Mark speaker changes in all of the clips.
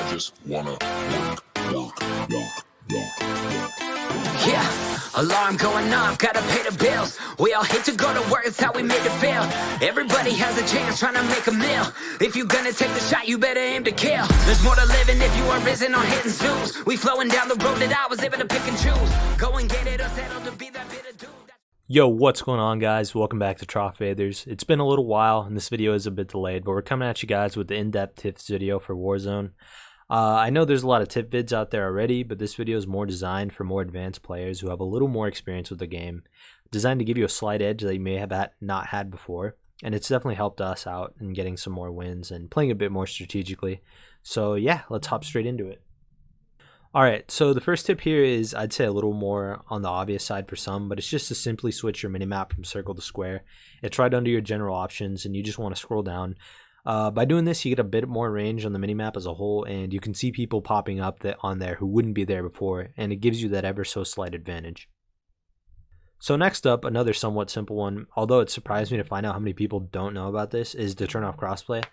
Speaker 1: just wanna work.
Speaker 2: Yeah, alarm going off, gotta pay the bills. We all hate to go to work, it's how we made it feel. Everybody has a chance trying to make a meal. If you gonna take the shot, you better aim to kill. There's more to living if you are risen or hitting snooze. We flowing down the road that I was able to pick and choose. Go and get it or settle to be that bitter dude.
Speaker 3: Yo, what's going on, guys? Welcome back to Trophaders. It's been a little while and this video is a bit delayed, but we're coming at you guys with the in-depth tips video for Warzone. I know there's a lot of tip vids out there already, but this video is more designed for more advanced players who have a little more experience with the game. Designed to give you a slight edge that you may have not had before, and it's definitely helped us out in getting some more wins and playing a bit more strategically. So yeah, let's hop straight into it. Alright, so the first tip here is, I'd say, a little more on the obvious side for some, but it's just to simply switch your minimap from circle to square. It's right under your general options and you just want to scroll down. By doing this, you get a bit more range on the minimap as a whole, and you can see people popping up on there who wouldn't be there before, and it gives you that ever so slight advantage. So next up, another somewhat simple one, although it surprised me to find out how many people don't know about this, is to turn off crossplay.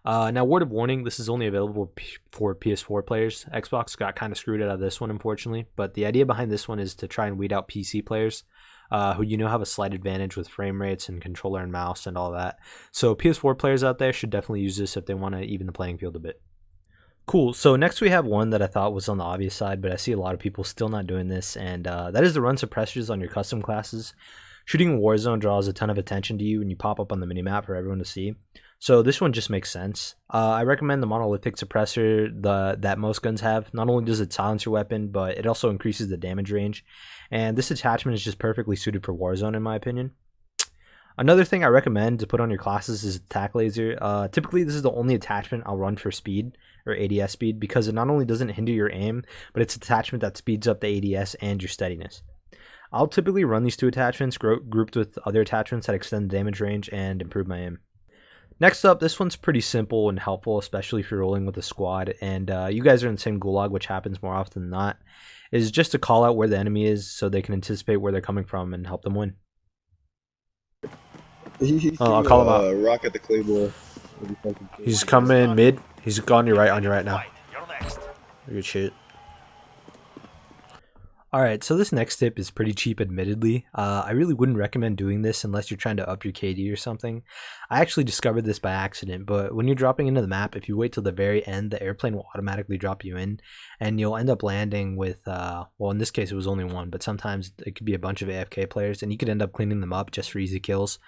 Speaker 3: Now, word of warning, this is only available for PS4 players. Xbox got kind of screwed out of this one, unfortunately, but the idea behind this one is to try and weed out PC players who have a slight advantage with frame rates and controller and mouse and all that. So PS4 players out there should definitely use this if they want to even the playing field a bit. Cool, so next we have one that I thought was on the obvious side, but I see a lot of people still not doing this, and that is to run suppressors on your custom classes. Shooting Warzone draws a ton of attention to you and you pop up on the minimap for everyone to see. So this one just makes sense. I recommend the monolithic suppressor that most guns have. Not only does it silence your weapon, but it also increases the damage range. And this attachment is just perfectly suited for Warzone in my opinion. Another thing I recommend to put on your classes is attack laser. Typically this is the only attachment I'll run for speed, or ADS speed, because it not only doesn't hinder your aim, but it's an attachment that speeds up the ADS and your steadiness. I'll typically run these two attachments grouped with other attachments that extend the damage range and improve my aim. Next up, this one's pretty simple and helpful, especially if you're rolling with a squad and you guys are in the same gulag, which happens more often than not, is just to call out where the enemy is so they can anticipate where they're coming from and help them win. I'll call him out.
Speaker 4: Rock at the claymore.
Speaker 3: He's coming mid. He's on your right now. Good shit. Alright, so this next tip is pretty cheap admittedly. I really wouldn't recommend doing this unless you're trying to up your KD or something. I actually discovered this by accident, but when you're dropping into the map, if you wait till the very end, the airplane will automatically drop you in, and you'll end up landing with, well in this case it was only one, but sometimes it could be a bunch of AFK players, and you could end up cleaning them up just for easy kills.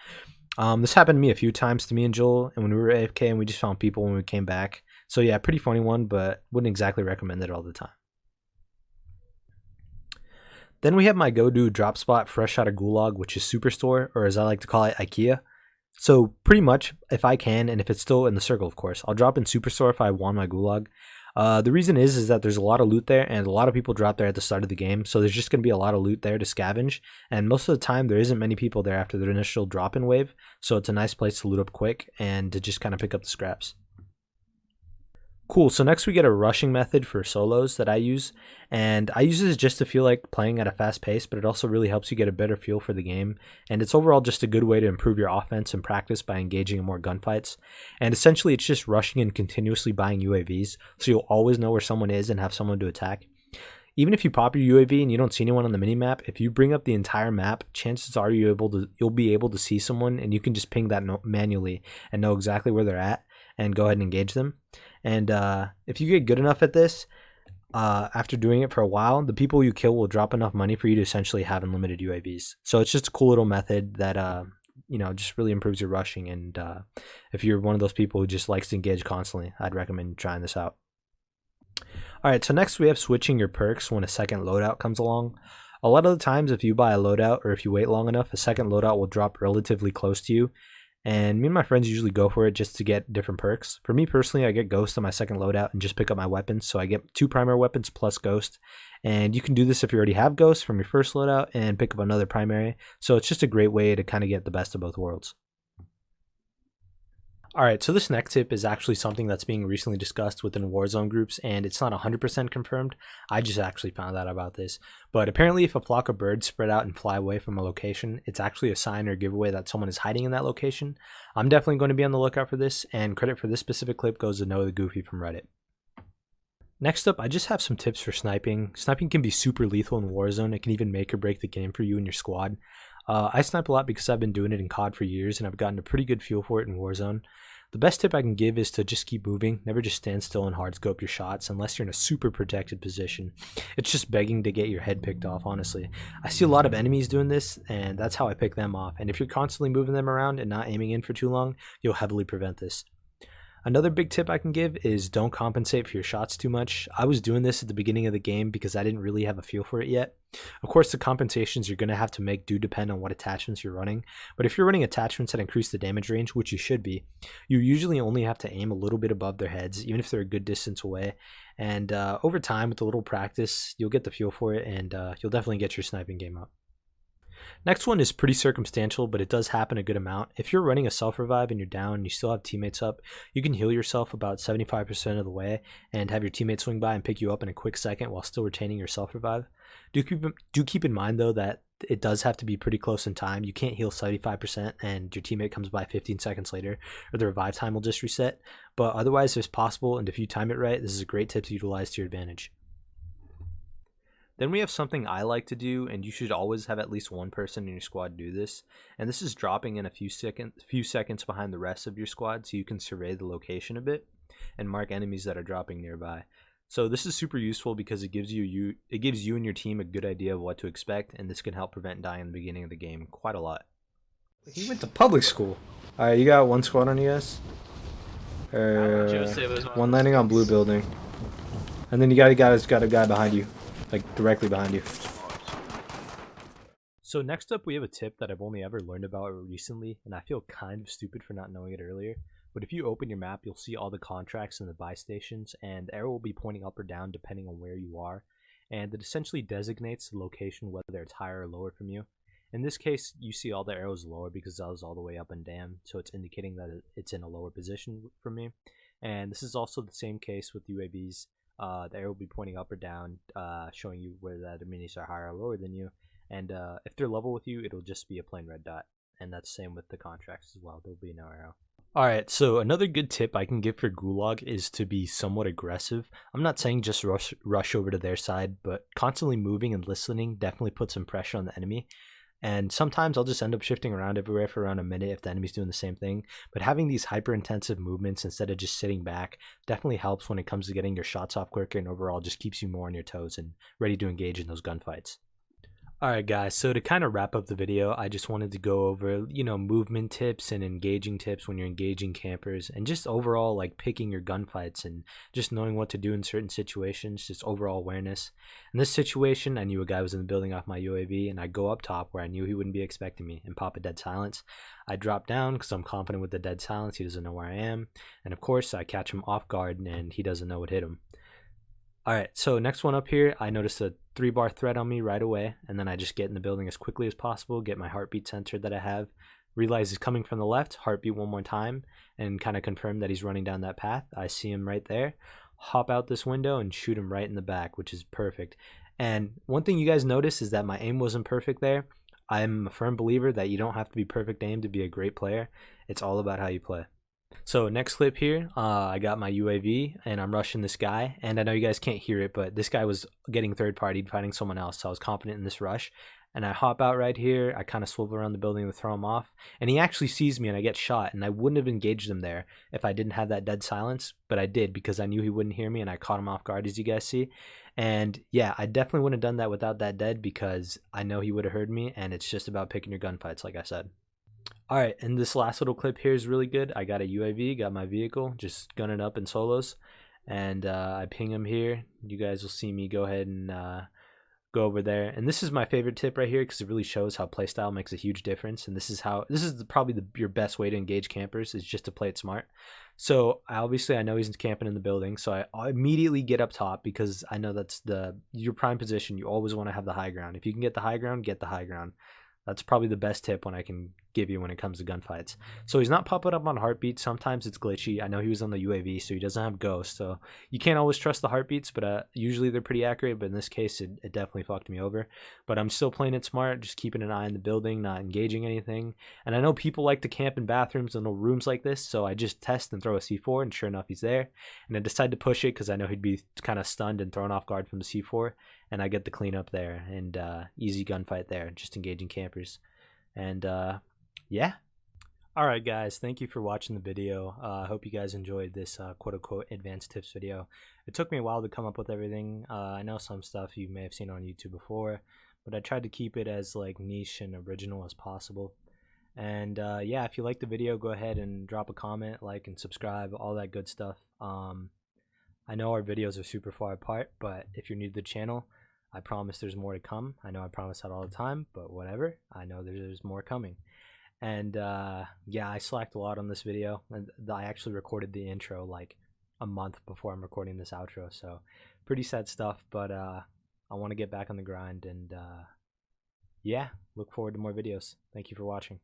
Speaker 3: This happened to me a few times to me and Joel, and when we were AFK and we just found people when we came back. So yeah, pretty funny one, but wouldn't exactly recommend it all the time. Then we have my go-to drop spot fresh out of gulag, which is superstore, or as I like to call it, IKEA. So pretty much, if I can, and if it's still in the circle of course, I'll drop in superstore if I won my gulag. The reason is that there's a lot of loot there, and a lot of people drop there at the start of the game, so there's just going to be a lot of loot there to scavenge, and most of the time there isn't many people there after their initial drop-in wave, so it's a nice place to loot up quick and to just kind of pick up the scraps. Cool, so next we get a rushing method for solos that I use, and I use this just to feel like playing at a fast pace, but it also really helps you get a better feel for the game, and it's overall just a good way to improve your offense and practice by engaging in more gunfights. And essentially it's just rushing and continuously buying UAVs, so you'll always know where someone is and have someone to attack. Even if you pop your UAV and you don't see anyone on the minimap, if you bring up the entire map, chances are you'll be able to see someone, and you can just ping that manually and know exactly where they're at and go ahead and engage them. And if you get good enough at this, after doing it for a while, the people you kill will drop enough money for you to essentially have unlimited UAVs. So it's just a cool little method that just really improves your rushing. And if you're one of those people who just likes to engage constantly, I'd recommend trying this out. Alright, so next we have switching your perks when a second loadout comes along. A lot of the times if you buy a loadout or if you wait long enough, a second loadout will drop relatively close to you. And me and my friends usually go for it just to get different perks. For me personally, I get Ghost on my second loadout and just pick up my weapons. So I get 2 primary weapons plus Ghost. And you can do this if you already have Ghost from your first loadout and pick up another primary. So it's just a great way to kind of get the best of both worlds. Alright, so this next tip is actually something that's being recently discussed within Warzone groups, and it's not 100% confirmed. I just actually found out about this. But apparently if a flock of birds spread out and fly away from a location, it's actually a sign or giveaway that someone is hiding in that location. I'm definitely going to be on the lookout for this, and credit for this specific clip goes to Noah the Goofy from Reddit. Next up, I just have some tips for sniping. Sniping can be super lethal in Warzone. It can even make or break the game for you and your squad. I snipe a lot because I've been doing it in COD for years and I've gotten a pretty good feel for it in Warzone. The best tip I can give is to just keep moving. Never just stand still and hard scope your shots unless you're in a super protected position. It's just begging to get your head picked off, honestly. I see a lot of enemies doing this and that's how I pick them off. And if you're constantly moving them around and not aiming in for too long, you'll heavily prevent this. Another big tip I can give is don't compensate for your shots too much. I was doing this at the beginning of the game because I didn't really have a feel for it yet. Of course, the compensations you're going to have to make do depend on what attachments you're running, but if you're running attachments that increase the damage range, which you should be, you usually only have to aim a little bit above their heads, even if they're a good distance away. And over time, with a little practice, you'll get the feel for it and you'll definitely get your sniping game up. Next one is pretty circumstantial, but it does happen a good amount. If you're running a self-revive and you're down and you still have teammates up, you can heal yourself about 75% of the way and have your teammate swing by and pick you up in a quick second while still retaining your self-revive. Do keep in mind, though, that it does have to be pretty close in time. You can't heal 75% and your teammate comes by 15 seconds later, or the revive time will just reset. But otherwise, it's possible, and if you time it right, this is a great tip to utilize to your advantage. Then we have something I like to do, and you should always have at least one person in your squad do this. And this is dropping in a few seconds behind the rest of your squad so you can survey the location a bit and mark enemies that are dropping nearby. So this is super useful because it gives you and your team a good idea of what to expect, and this can help prevent dying in the beginning of the game quite a lot. He went to public school. Alright, you got one squad on you guys? One landing on blue building. And then you got a guy behind you. Like directly behind you. So next up we have a tip that I've only ever learned about recently, and I feel kind of stupid for not knowing it earlier. But if you open your map, you'll see all the contracts and the buy stations, and the arrow will be pointing up or down depending on where you are. And it essentially designates the location whether it's higher or lower from you. In this case, you see all the arrows lower because I was all the way up and down, so it's indicating that it's in a lower position from me. And this is also the same case with UAVs. The arrow will be pointing up or down, showing you where the minis are higher or lower than you. And if they're level with you, it'll just be a plain red dot. And that's the same with the contracts as well. There'll be no arrow. Alright, so another good tip I can give for gulag is to be somewhat aggressive. I'm not saying just rush over to their side, but constantly moving and listening definitely puts some pressure on the enemy. And sometimes I'll just end up shifting around everywhere for around a minute if the enemy's doing the same thing. But having these hyper-intensive movements instead of just sitting back definitely helps when it comes to getting your shots off quicker, and overall just keeps you more on your toes and ready to engage in those gunfights. Alright guys, so to kind of wrap up the video, I just wanted to go over, movement tips and engaging tips when you're engaging campers, and just overall like picking your gunfights and just knowing what to do in certain situations, just overall awareness. In this situation, I knew a guy was in the building off my UAV, and I go up top where I knew he wouldn't be expecting me and pop a dead silence. I drop down because I'm confident with the dead silence, he doesn't know where I am, and of course I catch him off guard and he doesn't know what hit him. Alright, so next one up here, I noticed a 3-bar threat on me right away, and then I just get in the building as quickly as possible, get my heartbeat sensor that I have, realize he's coming from the left, heartbeat one more time, and kind of confirm that he's running down that path. I see him right there, hop out this window and shoot him right in the back, which is perfect. And one thing you guys notice is that my aim wasn't perfect there. I'm a firm believer that you don't have to be perfect aim to be a great player. It's all about how you play. So next clip here, I got my UAV and I'm rushing this guy, and I know you guys can't hear it, but this guy was getting third party fighting someone else, so I was confident in this rush. And I hop out right here, I kind of swivel around the building to throw him off, and he actually sees me and I get shot, and I wouldn't have engaged him there if I didn't have that dead silence, but I did because I knew he wouldn't hear me and I caught him off guard, as you guys see. And yeah, I definitely wouldn't have done that without that dead because I know he would have heard me, and it's just about picking your gunfights like I said. Alright, and this last little clip here is really good. I got a UAV, got my vehicle, just gunning up in solos, and I ping him here. You guys will see me go ahead and go over there. And this is my favorite tip right here because it really shows how playstyle makes a huge difference. And this is probably your best way to engage campers, is just to play it smart. So obviously I know he's camping in the building, so I immediately get up top because I know that's your prime position. You always want to have the high ground. If you can get the high ground, get the high ground. That's probably the best tip when I can give you when it comes to gunfights. So he's not popping up on heartbeat. Sometimes it's glitchy. I know he was on the UAV, so he doesn't have ghost, so you can't always trust the heartbeats, but usually they're pretty accurate. But in this case, it definitely fucked me over. But I'm still playing it smart, just keeping an eye on the building, not engaging anything. And I know people like to camp in bathrooms and little rooms like this, so I just test and throw a C4, and sure enough, he's there. And I decide to push it because I know he'd be kind of stunned and thrown off guard from the C4, and I get the cleanup there, and easy gunfight there, just engaging campers. And yeah. Alright guys, thank you for watching the video. I hope you guys enjoyed this quote-unquote advanced tips video. It took me a while to come up with everything. I know some stuff you may have seen on YouTube before, but I tried to keep it as like niche and original as possible. And yeah, if you liked the video, go ahead and drop a comment, like, and subscribe, all that good stuff. I know our videos are super far apart, but if you're new to the channel, I promise there's more to come. I know I promise that all the time, but whatever. I know there's more coming. And yeah, I slacked a lot on this video. And I actually recorded the intro like a month before I'm recording this outro, so pretty sad stuff. But I want to get back on the grind, and yeah, look forward to more videos. Thank you for watching.